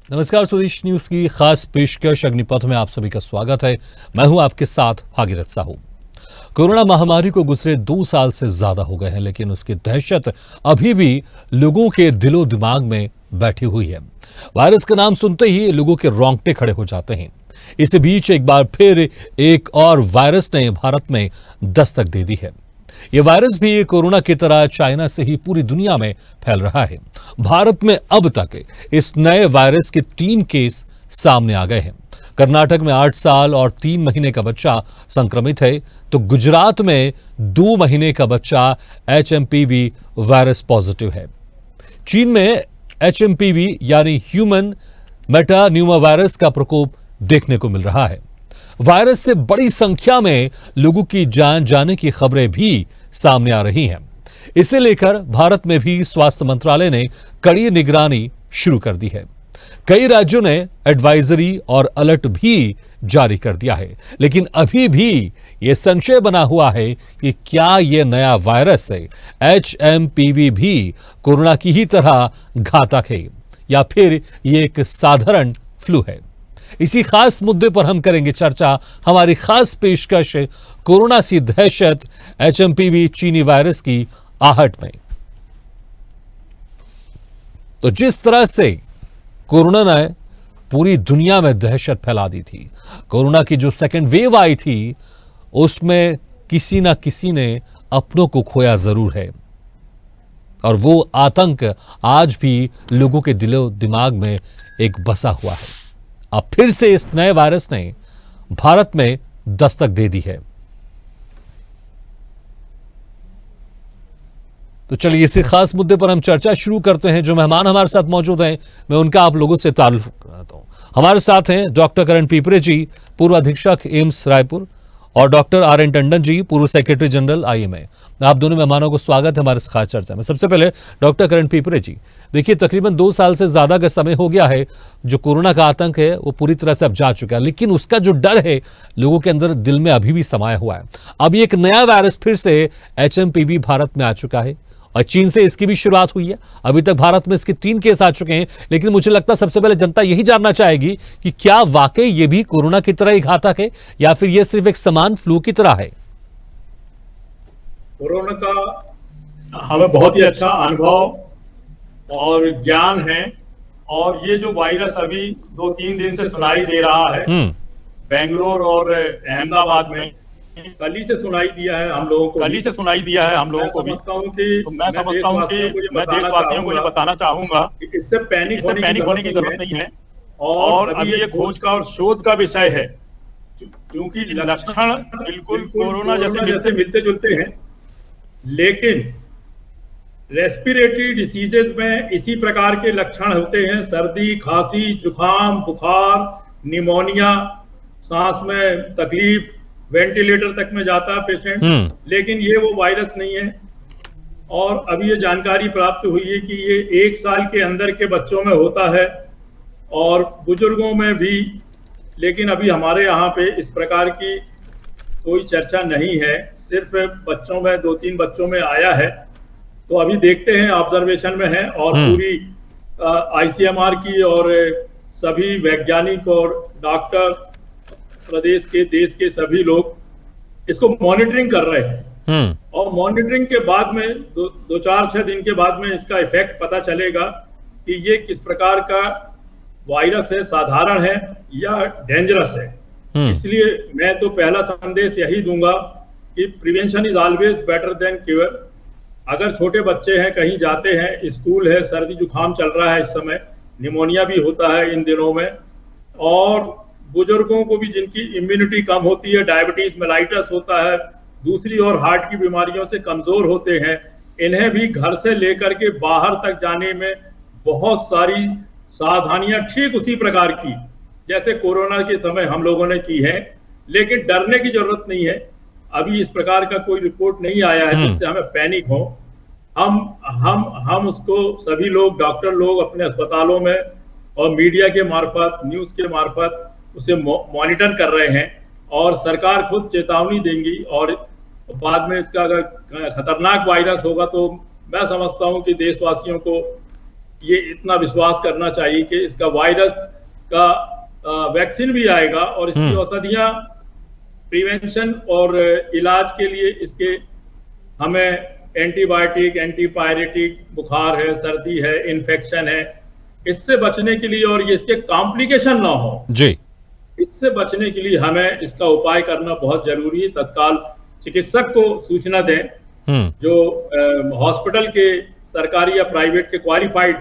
नमस्कार, स्वदेश न्यूज की खास पेशकश अग्निपथ में आप सभी का स्वागत है। मैं हूं आपके साथ भागीरथ साहू। कोरोना महामारी को गुजरे 2 साल से ज्यादा हो गए हैं, लेकिन उसकी दहशत अभी भी लोगों के दिलो दिमाग में बैठी हुई है। वायरस का नाम सुनते ही लोगों के रोंगटे खड़े हो जाते हैं। इस बीच एक बार फिर एक और वायरस ने भारत में दस्तक दे दी है। यह वायरस भी कोरोना की तरह चाइना से ही पूरी दुनिया में फैल रहा है। भारत में अब तक इस नए वायरस के 3 केस सामने आ गए हैं। कर्नाटक में 8 साल और 3 महीने का बच्चा संक्रमित है, तो गुजरात में 2 महीने का बच्चा HMPV वायरस पॉजिटिव है। चीन में HMPV यानी ह्यूमन मेटान्यूमा वायरस का प्रकोप देखने को मिल रहा है। वायरस से बड़ी संख्या में लोगों की जान जाने की खबरें भी सामने आ रही हैं। इसे लेकर भारत में भी स्वास्थ्य मंत्रालय ने कड़ी निगरानी शुरू कर दी है। कई राज्यों ने एडवाइजरी और अलर्ट भी जारी कर दिया है, लेकिन अभी भी यह संशय बना हुआ है कि क्या यह नया वायरस है HMPV भी कोरोना की ही तरह घातक है या फिर यह एक साधारण फ्लू है। इसी खास मुद्दे पर हम करेंगे चर्चा। हमारी खास पेशकश कोरोना सी दहशत HMPV चीनी वायरस की आहट में। तो जिस तरह से कोरोना ने पूरी दुनिया में दहशत फैला दी थी, कोरोना की जो सेकेंड वेव आई थी, उसमें किसी ना किसी ने अपनों को खोया जरूर है, और वो आतंक आज भी लोगों के दिलो दिमाग में एक बसा हुआ है। अब फिर से इस नए वायरस ने भारत में दस्तक दे दी है। तो चलिए इसी खास मुद्दे पर हम चर्चा शुरू करते हैं। जो मेहमान हमारे साथ मौजूद हैं, मैं उनका आप लोगों से तारुफ कराता हूं। हमारे साथ हैं डॉक्टर करण पीपरे जी, पूर्व अधीक्षक एम्स रायपुर, और डॉक्टर RN टंडन जी, पूर्व सेक्रेटरी जनरल IMA। आप दोनों मेहमानों को स्वागत है हमारे खास चर्चा में। सबसे पहले डॉक्टर करण पीपरे जी, देखिए तकरीबन 2 साल से ज्यादा का समय हो गया है, जो कोरोना का आतंक है वो पूरी तरह से अब जा चुका है, लेकिन उसका जो डर है लोगों के अंदर दिल में अभी भी समाया हुआ है। अब एक नया वायरस फिर से HMPV भारत में आ चुका है, और चीन से इसकी भी शुरुआत हुई है। अभी तक भारत में इसके 3 केस आ चुके हैं, लेकिन मुझे लगता है सबसे पहले जनता यही जानना चाहेगी कि क्या वाकई ये भी कोरोना की तरह ही घातक है या फिर ये सिर्फ एक समान फ्लू की तरह है। कोरोना का हमें बहुत ही अच्छा अनुभव और ज्ञान है, और ये जो वायरस अभी 2-3 दिन से सुनाई दे रहा है बेंगलोर और अहमदाबाद में, कल ही से सुनाई दिया है हम लोगों को, भी। तो मैं समझता हूँ कि मैं देशवासियों को ये बताना चाहूंगा कि इससे पैनिक होने की जरूरत नहीं है, और अभी ये खोज का और शोध का विषय है, क्योंकि लक्षण बिल्कुल कोरोना जैसे मिलते जुलते हैं, लेकिन रेस्पिरेटरी डिसीजेज में इसी प्रकार के लक्षण होते हैं। सर्दी, खांसी, जुकाम, बुखार, निमोनिया, सांस में तकलीफ, वेंटिलेटर तक में जाता है पेशेंट, लेकिन ये वो वायरस नहीं है। और अभी ये जानकारी प्राप्त हुई है कि ये 1 साल के अंदर के बच्चों में होता है और बुजुर्गों में भी, लेकिन अभी हमारे यहाँ पे इस प्रकार की कोई चर्चा नहीं है। सिर्फ बच्चों में 2-3 बच्चों में आया है, तो अभी देखते हैं, ऑब्जर्वेशन में है, और पूरी ICMR की और सभी वैज्ञानिक और डॉक्टर, प्रदेश के, देश के सभी लोग इसको मॉनिटरिंग कर रहे हैं। और मॉनिटरिंग के बाद में 2-4-6 दिन के बाद में इसका इफेक्ट पता चलेगा कि ये किस प्रकार का वायरस है, साधारण है या डेंजरस है। इसलिए मैं तो पहला संदेश यही दूंगा कि prevention is always better than cure. अगर छोटे बच्चे हैं, कहीं जाते हैं, स्कूल है, सर्दी जुकाम चल रहा है इस समय, निमोनिया भी होता है इन दिनों में, और बुजुर्गों को भी जिनकी इम्यूनिटी कम होती है, डायबिटीज मेलाइटस होता है, दूसरी और हार्ट की बीमारियों से कमजोर होते हैं, इन्हें भी घर से लेकर के बाहर तक जाने में बहुत सारी सावधानियां ठीक उसी प्रकार की जैसे कोरोना के समय हम लोगों ने की है, लेकिन डरने की जरूरत नहीं है। अभी इस प्रकार का कोई रिपोर्ट नहीं आया है जिससे हमें पैनिक हो। हम उसको सभी लोग, डॉक्टर लोग अपने अस्पतालों में और मीडिया के मार्फत, न्यूज के मार्फत उसे मॉनिटर कर रहे हैं, और सरकार खुद चेतावनी देंगी, और बाद में इसका अगर खतरनाक वायरस होगा तो मैं समझता हूं कि देशवासियों को ये इतना विश्वास करना चाहिए कि इसका वायरस का वैक्सीन भी आएगा और इसकी औषधियां प्रिवेंशन और इलाज के लिए इसके हमें एंटीबायोटिक, एंटीपायरेटिक, बुखार है, सर्दी है, इन्फेक्शन है, इससे बचने के लिए और ये इसके कॉम्प्लिकेशन ना हो जी, इससे बचने के लिए हमें इसका उपाय करना बहुत जरूरी है। तत्काल चिकित्सक को सूचना दें, जो हॉस्पिटल के सरकारी या प्राइवेट के क्वालिफाइड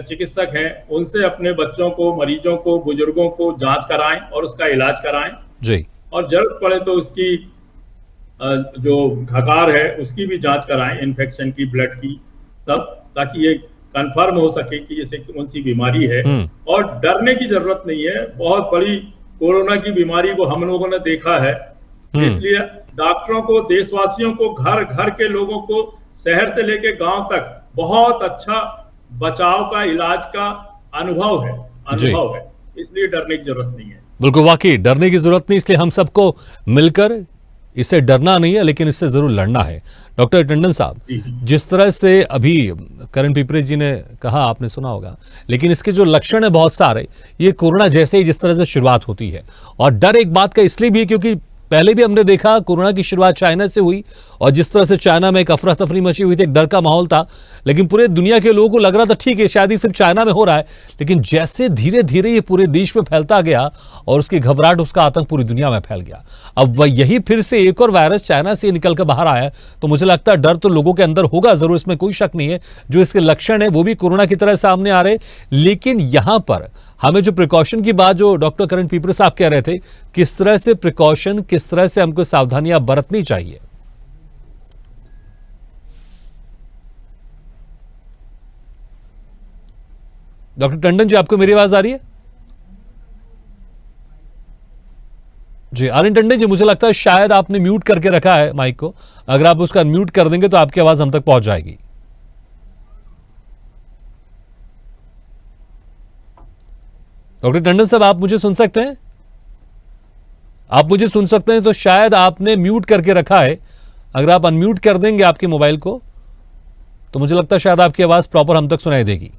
चिकित्सक हैं, उनसे अपने बच्चों को, मरीजों को, बुजुर्गों को जांच कराएं और उसका इलाज कराएं जी, और जरूरत पड़े तो उसकी जो घकार है उसकी भी जांच कराएं, इन्फेक्शन की, ब्लड की, तब ताकि ये कंफर्म हो सके कि इसे कौन सी बीमारी है। और डरने की जरूरत नहीं है, बहुत बड़ी कोरोना की बीमारी को हम लोगों ने देखा है, इसलिए डॉक्टरों को, देशवासियों को, घर घर के लोगों को, शहर से लेके गांव तक बहुत अच्छा बचाव का, इलाज का अनुभव है, इसलिए डरने की जरूरत नहीं है। बिल्कुल, वाकई डरने की जरूरत नहीं, इसलिए हम सबको मिलकर इससे डरना नहीं है, लेकिन इससे जरूर लड़ना है। डॉक्टर टंडन साहब, जिस तरह से अभी करण पिपरे जी ने कहा, आपने सुना होगा, लेकिन इसके जो लक्षण है बहुत सारे, ये कोरोना जैसे ही जिस तरह से शुरुआत होती है, और डर एक बात का इसलिए भी है क्योंकि पहले भी हमने देखा कोरोना की शुरुआत चाइना से हुई और जिस तरह से चाइना में एक अफरा तफरी मची हुई थी, एक डर का माहौल था, लेकिन पूरे दुनिया के लोगों को लग रहा था ठीक है शायद ही सिर्फ चाइना में हो रहा है, लेकिन जैसे धीरे धीरे ये पूरे देश में फैलता गया और उसकी घबराहट, उसका आतंक पूरी दुनिया में फैल गया। अब वह यही फिर से एक और वायरस चाइना से निकल कर बाहर आया, तो मुझे लगता है डर तो लोगों के अंदर होगा जरूर, इसमें कोई शक नहीं है। जो इसके लक्षण है वो भी कोरोना की तरह सामने आ रहे, लेकिन यहां पर हमें जो प्रिकॉशन की बात जो डॉक्टर करण पिपरे साहब कह रहे थे, किस तरह से प्रिकॉशन, किस तरह से हमको सावधानियां बरतनी चाहिए? डॉक्टर टंडन जी, आपको मेरी आवाज आ रही है? जी, आर्यन टंडन जी, मुझे लगता है शायद आपने म्यूट करके रखा है माइक को, अगर आप उसका म्यूट कर देंगे तो आपकी आवाज हम तक पहुंच जाएगी। डॉक्टर टंडन साहब, आप मुझे सुन सकते हैं? आप मुझे सुन सकते हैं तो शायद आपने म्यूट करके रखा है, अगर आप अनम्यूट कर देंगे आपके मोबाइल को तो मुझे लगता है शायद आपकी आवाज प्रॉपर हम तक सुनाई देगी।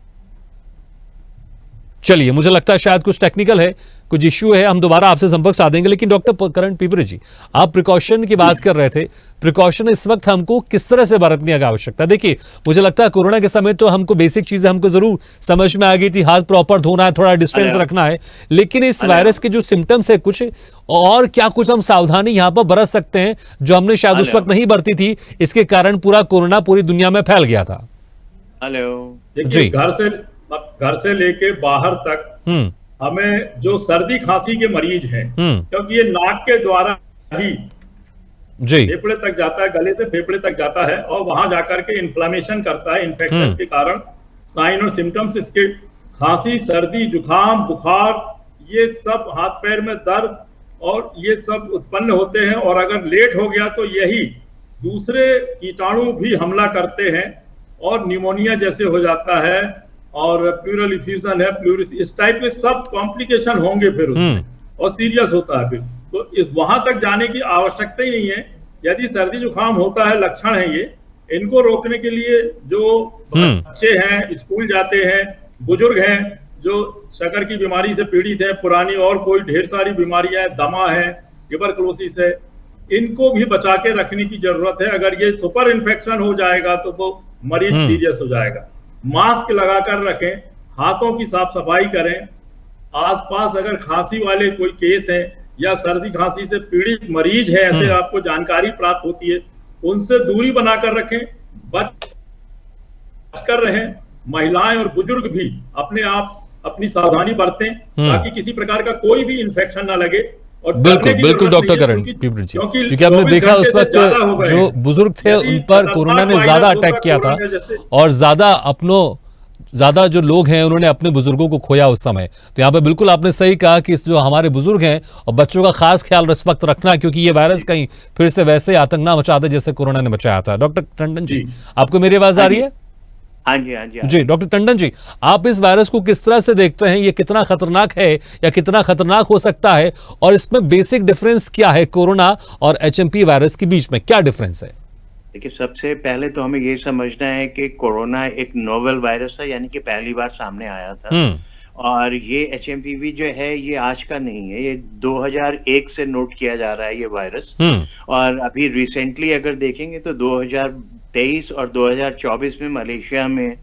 चलिए, मुझे लगता है शायद कुछ टेक्निकल है, कुछ इश्यू है, हम दोबारा आपसे संपर्क साधेंगे। लेकिन डॉक्टर करण पिपरे जी, आप प्रिकॉशन की बात कर रहे थे, प्रिकॉशन इस वक्त हमको किस तरह से बरतने की आवश्यकता है? देखिए, मुझे लगता है कोरोना के समय तो हमको बेसिक चीजें हमको जरूर समझ में आ गई थी, हाथ प्रॉपर धोना है, थोड़ा डिस्टेंस रखना है, लेकिन इस वायरस के जो सिम्टम्स है कुछ और, क्या कुछ हम सावधानी यहां पर बरत सकते हैं जो हमने शायद उस वक्त नहीं बरती थी, इसके कारण पूरा कोरोना पूरी दुनिया में फैल गया था? जी, घर से लेके बाहर तक हमें जो सर्दी खांसी के मरीज हैं, क्योंकि ये नाक के द्वारा ही फेफड़े तक जाता है, गले से फेफड़े तक जाता है और वहां जाकर के इन्फ्लामेशन करता है, इन्फेक्शन के कारण साइन और सिम्टम्स इसके खांसी, सर्दी, जुकाम, बुखार, ये सब हाथ पैर में दर्द और ये सब उत्पन्न होते हैं। और अगर लेट हो गया तो यही दूसरे कीटाणु भी हमला करते हैं और निमोनिया जैसे हो जाता है और प्लूरल इफ्यूजन है, प्लूरिस, इस टाइप के सब कॉम्प्लिकेशन होंगे फिर उसमें और सीरियस होता है फिर। तो इस वहां तक जाने की आवश्यकता ही नहीं है। यदि सर्दी जुकाम होता है, लक्षण है ये, इनको रोकने के लिए जो बच्चे हैं, स्कूल जाते हैं, बुजुर्ग हैं जो शक्कर की बीमारी से पीड़ित है, पुरानी और कोई ढेर सारी बीमारियां हैं, दमा है, ट्यूबरकुलोसिस है, इनको भी बचा के रखने की जरूरत है। अगर ये सुपर इन्फेक्शन हो जाएगा तो वो मरीज सीरियस हो जाएगा। मास्क लगाकर रखें, हाथों की साफ सफाई करें, आसपास अगर खांसी वाले कोई केस है या सर्दी खांसी से पीड़ित मरीज है, ऐसे आपको जानकारी प्राप्त होती है, उनसे दूरी बनाकर रखें, बच कर रहें। महिलाएं और बुजुर्ग भी अपने आप अपनी सावधानी बरतें ताकि किसी प्रकार का कोई भी इन्फेक्शन ना लगे। और बिल्कुल डॉक्टर करण पिपरे जी, क्योंकि हमने देखा उस वक्त जो बुजुर्ग थे उन पर कोरोना ने ज्यादा अटैक किया था और ज्यादा जो लोग हैं उन्होंने अपने बुजुर्गों को खोया उस समय। तो यहाँ पे बिल्कुल आपने सही कहा कि जो हमारे बुजुर्ग हैं और बच्चों का खास ख्याल इस वक्त रखना, क्योंकि ये वायरस कहीं फिर से वैसे आतंक ना मचा दे जैसे कोरोना ने मचाया था। डॉक्टर टंडन जी, आपको मेरी आवाज आ रही है? हाँ जी। जी डॉक्टर टंडन जी, आप इस वायरस को किस तरह से देखते हैं? ये कितना खतरनाक है या कितना खतरनाक हो सकता है, और इसमें बेसिक डिफरेंस क्या है कोरोना और एचएमपी वायरस के बीच में, क्या डिफरेंस है? देखिए, सबसे पहले तो हमें ये समझना है कि कोरोना एक नोवेल वायरस है, यानी कि पहली बार सामने आया था। हम्म। और ये एचएमपीवी जो है ये आज का नहीं है, ये 2001 से नोट किया जा रहा है ये वायरस। हम्म। और अभी रिसेंटली अगर देखेंगे तो 2023 और 2024 में मलेशिया में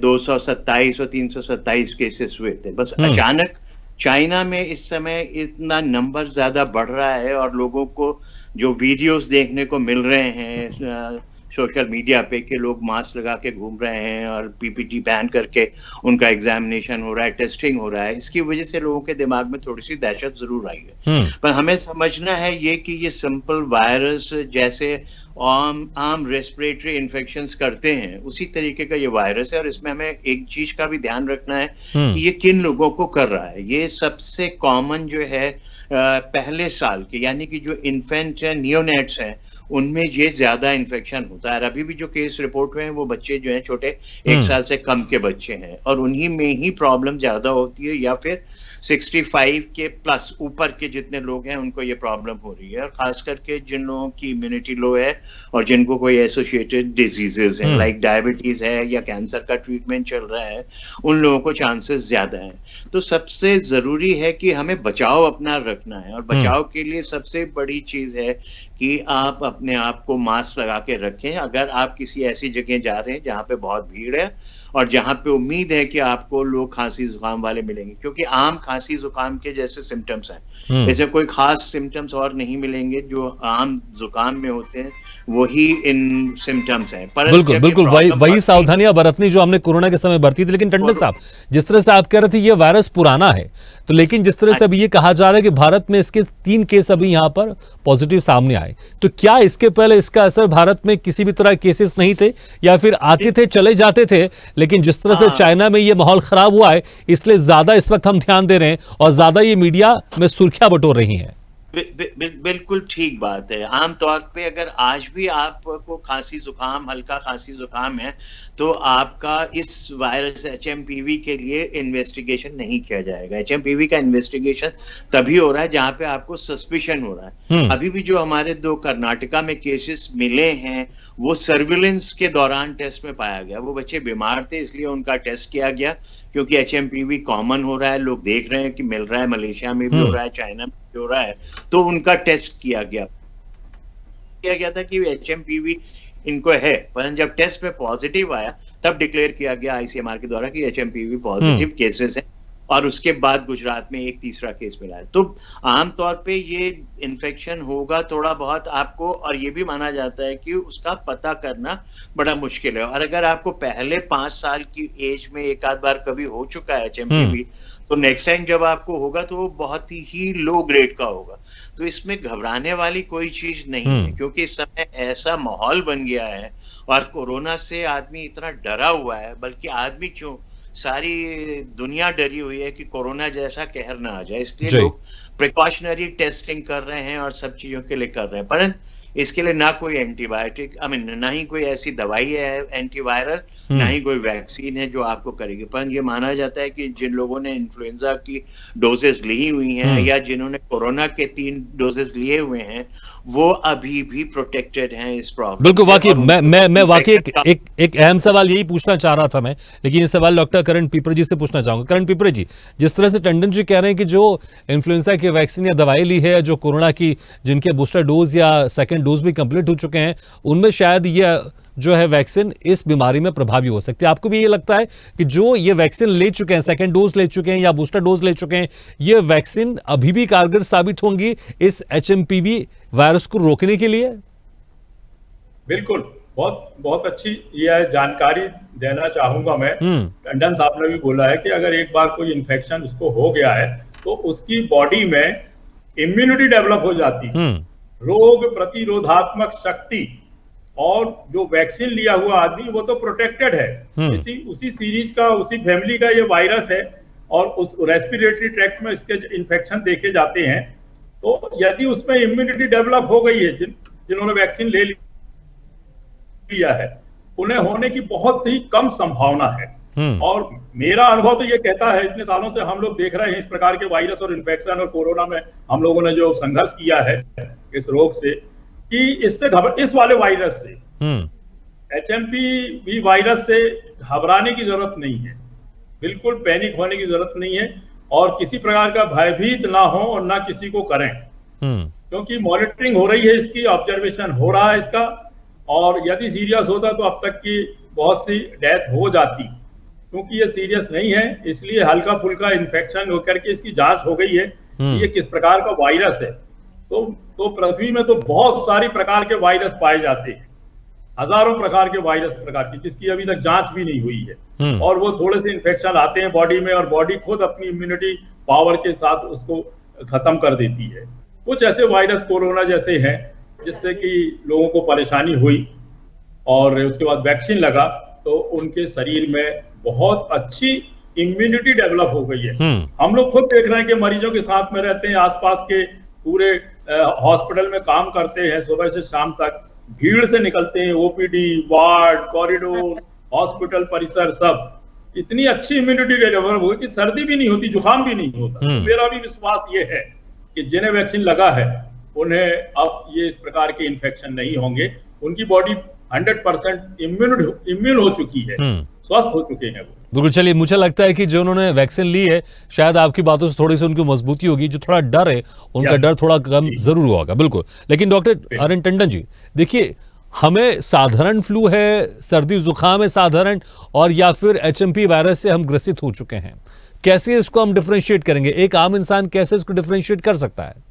227 और 327 केसेस हुए थे। बस अचानक चाइना में इस समय इतना नंबर ज्यादा बढ़ रहा है और लोगों को जो वीडियोस देखने को मिल रहे हैं सोशल मीडिया पे कि लोग मास्क लगा के घूम रहे हैं और पीपीटी पहन करके उनका एग्जामिनेशन हो रहा है, टेस्टिंग हो रहा है, इसकी वजह से लोगों के दिमाग में थोड़ी सी दहशत जरूर आई है। पर हमें समझना है ये कि ये सिंपल वायरस जैसे आम रेस्पिरेटरी इन्फेक्शंस करते हैं उसी तरीके का ये वायरस है। और इसमें हमें एक चीज का भी ध्यान रखना है कि ये किन लोगों को कर रहा है। ये सबसे कॉमन जो है पहले साल के, यानी कि जो इन्फेंट है, नियोनेट्स हैं, उनमें ये ज्यादा इन्फेक्शन होता है। अभी भी जो केस रिपोर्ट हुए हैं वो बच्चे जो हैं छोटे 1 साल से कम के बच्चे हैं और उन्हीं में ही प्रॉब्लम ज्यादा होती है, या फिर 65 के प्लस ऊपर के जितने लोग हैं उनको ये प्रॉब्लम हो रही है। और खास करके जिन लोगों की इम्यूनिटी लो है और जिनको कोई एसोसिएटेड डिजीजेस है, लाइक डायबिटीज है या कैंसर का ट्रीटमेंट चल रहा है, उन लोगों को चांसेस ज्यादा हैं। तो सबसे जरूरी है कि हमें बचाव अपना रखना है और बचाव के लिए सबसे बड़ी चीज है कि आप अपने आप को मास्क लगा के रखें। अगर आप किसी ऐसी जगह जा रहे हैं जहाँ पे बहुत भीड़ है और जहां पे उम्मीद है कि आपको लोग खांसी जुकाम वाले मिलेंगे, क्योंकि आम खांसी जुकाम के जैसे सिम्टम्स हैं, ऐसे कोई खास सिम्टम्स और नहीं मिलेंगे। जो आम जुकाम में होते हैं वही इन सिम्टम्स हैं। पर बिल्कुल बिल्कुल वही सावधानियां बरतनी जो हमने कोरोना के समय बरती थी। लेकिन टंडन साहब, जिस तरह से आप कह रहे थे ये वायरस पुराना है, तो लेकिन जिस तरह से अभी ये कहा जा रहा है कि भारत में इसके 3 केस अभी यहाँ पर पॉजिटिव सामने आए, तो क्या इसके पहले इसका असर भारत में किसी भी तरह केसेस नहीं थे, या फिर आते थे चले जाते थे, लेकिन जिस तरह से चाइना में ये माहौल खराब हुआ है इसलिए ज्यादा इस वक्त हम ध्यान दे रहे हैं और ज्यादा ये मीडिया में सुर्खियां बटोर रही हैं? बिल्कुल ठीक बात है। आमतौर पे अगर आज भी आपको खांसी जुकाम, हल्का खांसी जुकाम है, तो आपका इस वायरस एचएमपीवी के लिए इन्वेस्टिगेशन नहीं किया जाएगा। एचएमपीवी का इन्वेस्टिगेशन तभी हो रहा है जहां पे आपको सस्पिशन हो रहा है। अभी भी जो हमारे 2 कर्नाटका में केसेस मिले हैं वो सर्विलेंस के दौरान टेस्ट में पाया गया। वो बच्चे बीमार थे इसलिए उनका टेस्ट किया गया, क्योंकि एचएमपीवी कॉमन हो रहा है, लोग देख रहे हैं कि मिल रहा है, मलेशिया में भी हो रहा है, चाइना में भी हो रहा है, तो उनका टेस्ट किया गया था कि एचएमपीवी इनको है। पर जब टेस्ट में पॉजिटिव आया तब डिक्लेयर किया गया आईसीएमआर के द्वारा कि एचएमपीवी पॉजिटिव केसेस हैं, और उसके बाद गुजरात में एक तीसरा केस मिला है। तो आमतौर पे ये इन्फेक्शन होगा थोड़ा बहुत आपको, और ये भी माना जाता है कि उसका पता करना बड़ा मुश्किल है। और अगर आपको पहले 5 साल की एज में एक आध बार कभी हो चुका है एचएमपीवी, तो नेक्स्ट टाइम जब आपको होगा तो वो बहुत ही लो ग्रेड का होगा। तो इसमें घबराने वाली कोई चीज नहीं है, क्योंकि इस समय ऐसा माहौल बन गया है और कोरोना से आदमी इतना डरा हुआ है, बल्कि आदमी क्यों, सारी दुनिया डरी हुई है कि कोरोना जैसा कहर ना आ जाए, इसलिए लोग प्रिकॉशनरी टेस्टिंग कर रहे हैं और सब चीजों के लिए कर रहे हैं। परंतु इसके लिए ना कोई एंटीबायोटिक, ना ही कोई ऐसी दवाई है एंटीवायरल, ना ही कोई वैक्सीन है जो आपको करेगी। पर ये माना जाता है कि जिन लोगों ने इन्फ्लुएंजा की डोजेस ली हुई हैं या जिन्होंने कोरोना के 3 डोजेस लिए हुए हैं, वो अभी भी प्रोटेक्टेड हैं इस प्रॉब्लम। बिल्कुल, वाकई मैं वाकई एक अहम सवाल यही पूछना चाह रहा था मैं, लेकिन ये सवाल डॉक्टर करण पीपरे जी से पूछना चाहूंगा। करण पीपरे जी, जिस तरह से टंडन जी कह रहे हैं कि जो इन्फ्लुएंजा की वैक्सीन या दवाई ली है, जो कोरोना की जिनके बूस्टर डोज या सेकेंड डोज भी कंप्लीट हो चुके हैं, उनमें शायद ये जो है वैक्सीन इस बीमारी में प्रभावी हो सकती है। आपको भी ये लगता है कि जो ये वैक्सीन ले चुके हैं, सेकेंड डोज ले चुके हैं या बूस्टर डोज ले चुके हैं, ये वैक्सीन अभी भी कारगर साबित होंगी इस एचएमपीवी वायरस को रोकने के लिए? बिल्कुल, बहुत बहुत अच्छी यह जानकारी देना चाहूंगा मैं। टंडन साहब ने भी बोला है कि अगर एक बार कोई इन्फेक्शन उसको हो गया है तो उसकी बॉडी में इम्यूनिटी डेवलप हो जाती है, रोग प्रतिरोधात्मक शक्ति, और जो वैक्सीन लिया हुआ आदमी वो तो प्रोटेक्टेड है। उसी सीरीज का, उसी फैमिली का ये वायरस है और उस रेस्पिरेटरी ट्रैक्ट में इसके इन्फेक्शन देखे जाते हैं। तो यदि उसमें इम्यूनिटी डेवलप हो गई है, जिन्होंने वैक्सीन ले लिया है, उन्हें होने की बहुत ही कम संभावना है। और मेरा अनुभव तो ये कहता है, इतने सालों से हम लोग देख रहे हैं इस प्रकार के वायरस और इन्फेक्शन, और कोरोना में हम लोगों ने जो संघर्ष किया है इस रोग से, कि इस वाले वायरस से, HMPV वायरस से घबराने की जरूरत नहीं है, बिल्कुल पैनिक होने की जरूरत नहीं है, और किसी प्रकार का भयभीत ना हो और ना किसी को करें, क्योंकि मॉनिटरिंग हो रही है इसकी, ऑब्जर्वेशन हो रहा है इसका, और यदि सीरियस होता तो अब तक की बहुत सी डेथ हो जाती, क्योंकि ये सीरियस नहीं है, इसलिए हल्का फुल्का इन्फेक्शन होकर के इसकी जांच हो गई है कि ये किस प्रकार का वायरस है। तो पृथ्वी में तो बहुत सारी प्रकार के वायरस पाए जाते हैं, हजारों प्रकार के वायरस की, जिसकी अभी तक जांच भी नहीं हुई है, और वो थोड़े से इन्फेक्शन आते हैं बॉडी में, और बॉडी खुद अपनी इम्यूनिटी पावर के साथ उसको खत्म कर देती है। कुछ ऐसे वायरस कोरोना जैसे हैं जिससे कि लोगों को परेशानी हुई, और उसके बाद वैक्सीन लगा तो उनके शरीर में बहुत अच्छी इम्यूनिटी डेवलप हो गई है। हम लोग खुद देख रहे हैं कि मरीजों के साथ में रहते हैं, आसपास के पूरे हॉस्पिटल में काम करते हैं, सुबह से शाम तक भीड़ से निकलते हैं, ओपीडी, वार्ड, कॉरिडोर, हॉस्पिटल परिसर, सब इतनी अच्छी इम्यूनिटी डेवलप हो गई कि सर्दी भी नहीं होती, जुकाम भी नहीं होता। तो मेरा भी विश्वास ये है कि जिन्हें वैक्सीन लगा है उन्हें अब ये इस प्रकार के इन्फेक्शन नहीं होंगे, उनकी बॉडी 100% इम्यून हो चुकी है, स्वस्थ हो चुके हैं वो। बिल्कुल, चलिए, मुझे लगता है कि जो उन्होंने वैक्सीन ली है, शायद आपकी बातों से थोड़ी सी उनकी मजबूती होगी, जो थोड़ा डर है उनका डर थोड़ा कम जरूर होगा। बिल्कुल, लेकिन doctor R N Tandon ji, देखिए, हमें साधारण फ्लू है, सर्दी जुकाम है साधारण, और या फिर HMP वायरस से हम ग्रसित हो चुके हैं, कैसे इसको हम डिफरेंशिएट करेंगे? एक आम इंसान कैसे इसको डिफरेंशिएट कर सकता है?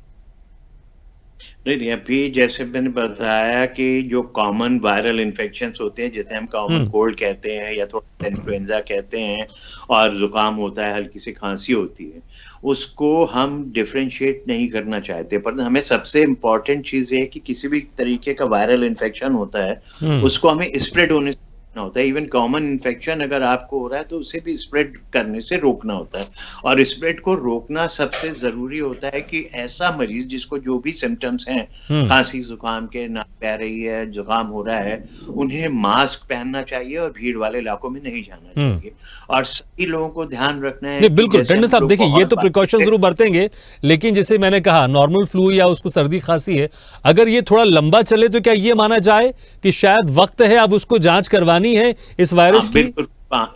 नहीं, अभी जैसे मैंने बताया कि जो कॉमन वायरल इन्फेक्शंस होते हैं, जैसे हम कॉमन कोल्ड कहते हैं या थोड़ा इन्फ्लुएंजा कहते हैं, और जुकाम होता है, हल्की सी खांसी होती है, उसको हम डिफरेंशिएट नहीं करना चाहते। पर हमें सबसे इम्पोर्टेंट चीज ये है कि किसी भी तरीके का वायरल इन्फेक्शन होता है उसको हमें स्प्रेड होने से होता है। इवन कॉमन इन्फेक्शन अगर आपको हो रहा है तो उसे भी स्प्रेड करने से रोकना होता है, और स्प्रेड को रोकना सबसे जरूरी होता है कि ऐसा मरीज जिसको जो भी सिम्टम्स हैं, खांसी जुकाम के, नाक बह रही है, जुकाम हो रहा है, उन्हें मास्क पहनना चाहिए और भीड़ वाले इलाकों में नहीं जाना चाहिए, और सभी लोगों को ध्यान रखना है। बिल्कुल टंडन साहब, देखिए, ये तो प्रिकॉशन जरूर बरतेंगे, लेकिन जैसे मैंने कहा, नॉर्मल फ्लू या उसको सर्दी खांसी है, अगर ये थोड़ा लंबा चले तो क्या ये माना जाए कि शायद वक्त है अब उसको जांच करवानी है इस वायरस की? बिल्कुल,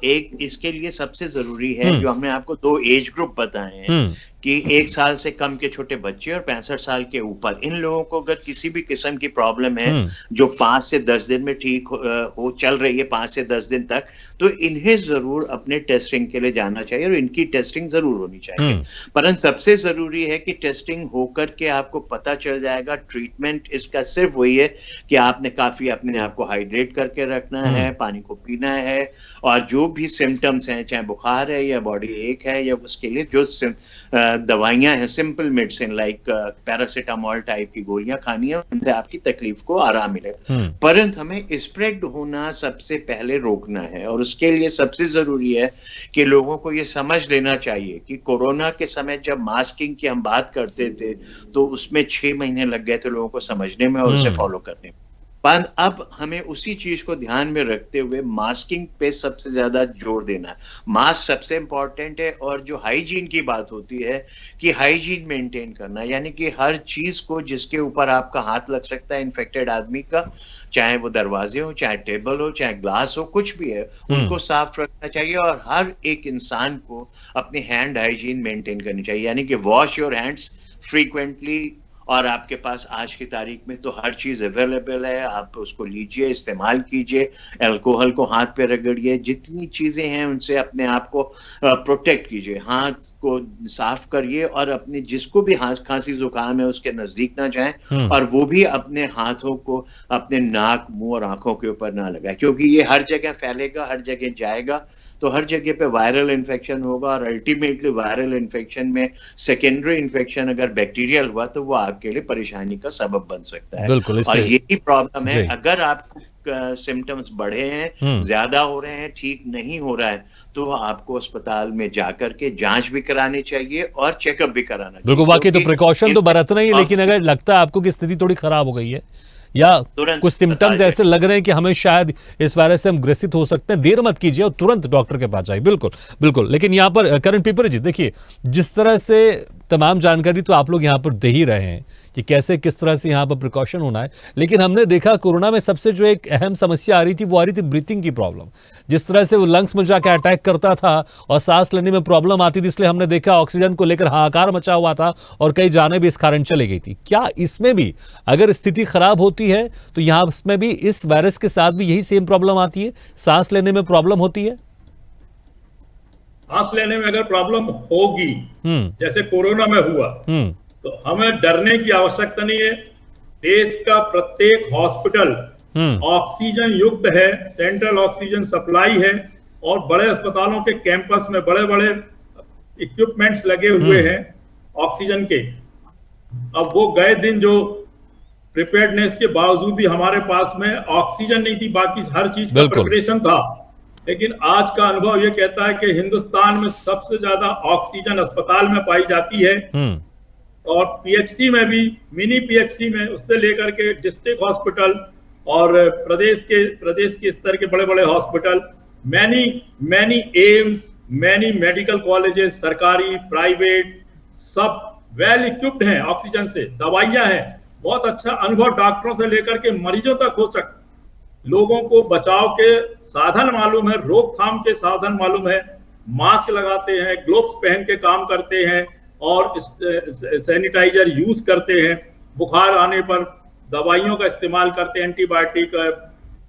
एक इसके लिए सबसे जरूरी है जो हमने आपको 2 एज ग्रुप बताए हैं कि 1 साल से कम के छोटे बच्चे और 65 साल के ऊपर, इन लोगों को अगर किसी भी किस्म की प्रॉब्लम है जो 5 से 10 दिन में ठीक हो चल रही है, 5 से 10 दिन तक, तो इन्हें जरूर अपने टेस्टिंग के लिए जाना चाहिए, और इनकी टेस्टिंग जरूर होनी चाहिए। परंतु सबसे जरूरी है कि टेस्टिंग होकर के आपको पता चल जाएगा। ट्रीटमेंट इसका सिर्फ वही है कि आपने काफी अपने आप को हाइड्रेट करके रखना है, पानी को पीना है, और जो भी सिम्टम्स हैं, चाहे बुखार है या बॉडी एक है, या उसके लिए जो दवाइयां हैं, simple medicine like paracetamol type की गोलियां खानी है, उनसे आपकी तकलीफ को आराम मिलेगा। परंतु हमें स्प्रेड होना सबसे पहले रोकना है, और उसके लिए सबसे जरूरी है कि लोगों को ये समझ लेना चाहिए कि कोरोना के समय जब मास्किंग की हम बात करते थे तो उसमें 6 महीने लग गए थे लोगों को समझने में और उसे फॉलो करने में। पर अब हमें उसी चीज को ध्यान में रखते हुए मास्किंग पे सबसे ज्यादा जोर देना है। मास्क सबसे इंपॉर्टेंट है, और जो हाइजीन की बात होती है कि हाइजीन मेंटेन करना, यानी कि हर चीज को जिसके ऊपर आपका हाथ लग सकता है इन्फेक्टेड आदमी का, चाहे वो दरवाजे हो, चाहे टेबल हो, चाहे ग्लास हो, कुछ भी है, उनको साफ रखना चाहिए, और हर एक इंसान को अपनी हैंड हाइजीन मेंटेन करनी चाहिए, यानी कि वॉश योर हैंड्स फ्रीक्वेंटली। और आपके पास आज की तारीख में तो हर चीज अवेलेबल है, आप उसको लीजिए, इस्तेमाल कीजिए, अल्कोहल को हाथ पे रगड़िए, जितनी चीजें हैं उनसे अपने आप को प्रोटेक्ट कीजिए, हाथ को साफ करिए, और अपने जिसको भी खांसी जुकाम है उसके नजदीक ना जाएं, और वो भी अपने हाथों को अपने नाक, मुंह और आंखों के ऊपर ना लगाए, क्योंकि ये हर जगह फैलेगा, हर जगह जाएगा, तो हर जगह पे वायरल इन्फेक्शन होगा, और अल्टीमेटली वायरल इन्फेक्शन में सेकेंडरी इन्फेक्शन अगर बैक्टीरियल हुआ तो वो आपके लिए परेशानी का सबब बन सकता है। और यही प्रॉब्लम है, अगर आपको सिम्टम्स बढ़े हैं, ज्यादा हो रहे हैं, ठीक नहीं हो रहा है, तो आपको अस्पताल में जाकर के जांच भी करानी चाहिए और चेकअप भी कराना चाहिए। बिल्कुल, बाकी तो प्रिकॉशन तो बरतना ही है, लेकिन अगर लगता है आपको कि स्थिति थोड़ी खराब हो गई है या कुछ सिम्टम्स ऐसे लग रहे हैं कि हमें शायद इस वायरस से हम ग्रसित हो सकते हैं, देर मत कीजिए और तुरंत डॉक्टर के पास जाइए। बिल्कुल बिल्कुल। लेकिन यहाँ पर करण पीपर जी, देखिए, जिस तरह से तमाम जानकारी तो आप लोग यहाँ पर दे ही रहे हैं कि कैसे किस तरह से यहाँ पर प्रिकॉशन होना है, लेकिन हमने देखा कोरोना में सबसे जो एक अहम समस्या आ रही थी वो आ रही थी ब्रीथिंग की प्रॉब्लम। जिस तरह से वो लंग्स में जाकर अटैक करता था और सांस लेने में प्रॉब्लम आती थी, इसलिए हमने देखा ऑक्सीजन को लेकर हाहाकार मचा हुआ था और कई जानें भी इस कारण चली गई थी। क्या इसमें भी अगर स्थिति खराब होती है तो यहाँ इसमें भी इस वायरस के साथ भी यही सेम प्रॉब्लम आती है, सांस लेने में प्रॉब्लम होती है? सांस लेने में अगर प्रॉब्लम होगी जैसे कोरोना में हुआ तो हमें डरने की आवश्यकता नहीं है। देश का प्रत्येक हॉस्पिटल ऑक्सीजन युक्त है, सेंट्रल ऑक्सीजन सप्लाई है और बड़े अस्पतालों के कैंपस में बड़े बड़े इक्विपमेंट्स लगे हुए हैं ऑक्सीजन के। अब वो गए दिन जो प्रिपेयर्डनेस के बावजूद भी हमारे पास में ऑक्सीजन नहीं थी, बाकी हर चीज का प्रिपरेशन था, लेकिन आज का अनुभव ये कहता है कि हिंदुस्तान में सबसे ज्यादा ऑक्सीजन अस्पताल में पाई जाती है और पीएचसी में भी, मिनी पीएचसी में, उससे लेकर के डिस्ट्रिक्ट हॉस्पिटल और प्रदेश के स्तर के बड़े बड़े hospital, many AIIMS, many medical colleges, सरकारी प्राइवेट, सब वेल इक्विप्ड हैं ऑक्सीजन से। दवाइयां हैं, बहुत अच्छा अनुभव डॉक्टरों से लेकर के मरीजों तक हो सकता। लोगों को बचाव के साधन मालूम है, रोकथाम के साधन मालूम है, मास्क लगाते हैं, ग्लोव्स पहन के काम करते हैं और सैनिटाइजर यूज करते हैं। बुखार आने पर दवाइयों का इस्तेमाल करते हैं, एंटीबायोटिक,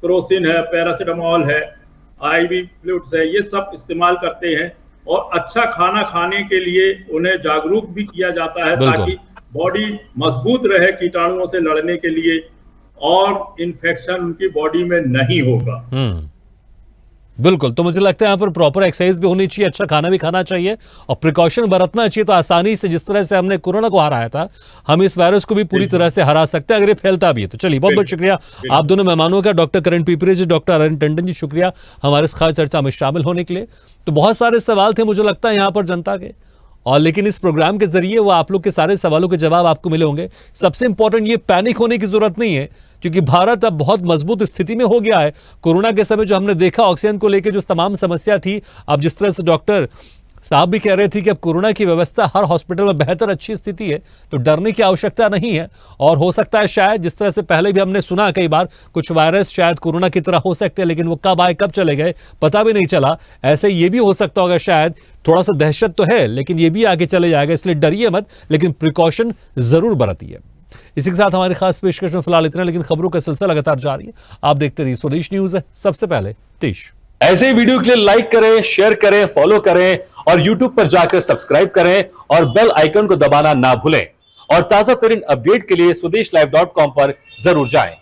क्रोसिन है, पैरासिटामोल है, आईवी फ्लूइड्स है, ये सब इस्तेमाल करते हैं और अच्छा खाना खाने के लिए उन्हें जागरूक भी किया जाता है ताकि बॉडी मजबूत रहे कीटाणुओं से लड़ने के लिए और इन्फेक्शन उनकी बॉडी में नहीं होगा। बिल्कुल, तो मुझे लगता है यहाँ पर प्रॉपर एक्सरसाइज भी होनी चाहिए, अच्छा खाना भी खाना चाहिए और प्रिकॉशन बरतना चाहिए। तो आसानी से जिस तरह से हमने कोरोना को हराया था, हम इस वायरस को भी पूरी तरह से हरा सकते हैं अगर ये फैलता भी है तो। चलिए, बहुत बहुत शुक्रिया आप दोनों मेहमानों का, डॉक्टर करण पिपरे जी, डॉक्टर अरविंद टंडन जी, शुक्रिया हमारे इस खास चर्चा में शामिल होने के लिए। तो बहुत सारे सवाल थे मुझे लगता है यहाँ पर जनता के, और लेकिन इस प्रोग्राम के जरिए वो आप लोग के सारे सवालों के जवाब आपको मिले होंगे। सबसे इंपॉर्टेंट, ये पैनिक होने की जरूरत नहीं है क्योंकि भारत अब बहुत मजबूत स्थिति में हो गया है। कोरोना के समय जो हमने देखा ऑक्सीजन को लेकर जो तमाम समस्या थी, अब जिस तरह से डॉक्टर साहब भी कह रहे थे कि अब कोरोना की व्यवस्था हर हॉस्पिटल में बेहतर अच्छी स्थिति है, तो डरने की आवश्यकता नहीं है। और हो सकता है शायद जिस तरह से पहले भी हमने सुना कई बार, कुछ वायरस शायद कोरोना की तरह हो सकते हैं लेकिन वो कब आए कब चले गए पता भी नहीं चला। ऐसे ये भी हो सकता होगा, शायद थोड़ा सा दहशत तो है लेकिन ये भी आगे चले जाएगा, इसलिए डरिए मत, लेकिन प्रिकॉशन जरूर बरतिए। इसी के साथ हमारी खास पेशकश में फिलहाल इतना, लेकिन खबरों का सिलसिला लगातार जारी है। आप देखते रहिए स्वदेश न्यूज है, सबसे पहले देश। ऐसे ही वीडियो के लिए लाइक करें, शेयर करें, फॉलो करें और YouTube पर जाकर सब्सक्राइब करें और बेल आइकन को दबाना ना भूलें। और ताजा तरीन अपडेट के लिए swedeshlive.com पर जरूर जाएं।